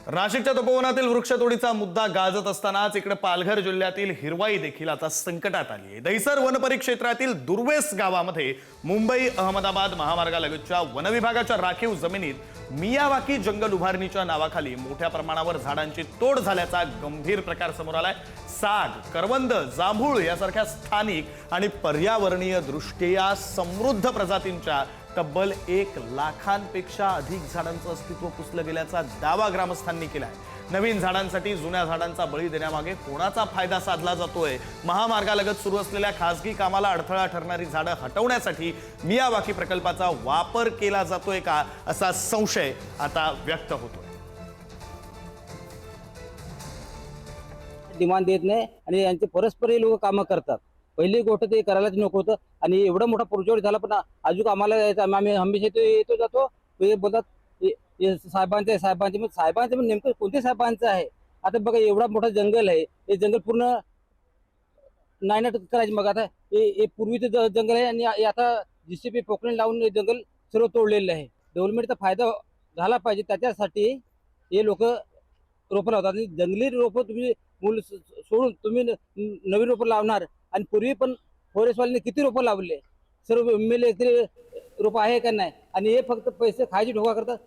नाशिकच्या तपोवनातील वृक्षतोडीचा मुद्दा गाजत असतानाच इकडे पालघर जिल्ह्यातील हिरवाई देखील आता संकटात आली आहे। दहिसर वनपरिक्षेत्रातील दुर्वेस गावामध्ये मुंबई अहमदाबाद महामार्गालगतच्या वनविभागाच्या राखीव जमिनीत मियावाकी जंगल उभारणीच्या नावाखाली मोठ्या प्रमाणावर झाडांची तोड झाल्याचा गंभीर प्रकार समोर आलाय। साग, करवंद, जांभूळ यासारख्या स्थानिक आणि पर्यावरणीय दृष्ट्या समृद्ध प्रजातींच्या तब्बल 1 लाखांपेक्षा अधिक झाडांचं अस्तित्व पुसलं गेल्याचा दावा ग्रामस्थांनी केलाय। नवीन झाडांसाठी जुन्या झाडांचा बळी देण्यामागे कोणाचा फायदा साधला जातोय? महामार्गालगत सुरू असलेल्या खासगी कामाला अडथळा ठरणारी झाडं हटवण्यासाठी मियावाकी प्रकल्पाचा वापर केला जातोय का, असा संशय आता व्यक्त होतोय। डिमांड देत नाही आणि यांचे परस्पर लोक कामं करतात। पहिली गोष्ट ते करायलाच नको होतं आणि एवढा मोठा प्रोजेक्ट झाला पण अजून आम्हाला आम्ही हमेशा येतो जातो ते बोलतात साहेबांचे मग साहेबांचे नेमकं कोणत्या साहेबांचं आहे? आता बघा एवढा मोठा जंगल आहे, हे जंगल पूर्ण नायनाट करायचे। मग आता हे पूर्वीचं जंगल आहे आणि आता जीसीपी पोकळी लावून हे जंगल सर्व तोडलेलं आहे। डेव्हलपमेंटचा फायदा झाला पाहिजे, त्याच्यासाठी हे लोक रोपं लावतात आणि जंगली रोपं तुम्ही मूल सोडून तुम्ही नवीन रोपं लावणार आणि पूर्वी पण फॉरेस्टवाल्यांनी किती रोपं लावले, सर्व एमएलए रोपं आहे का नाही? आणि हे फक्त पैसे खायची ढोका करतात।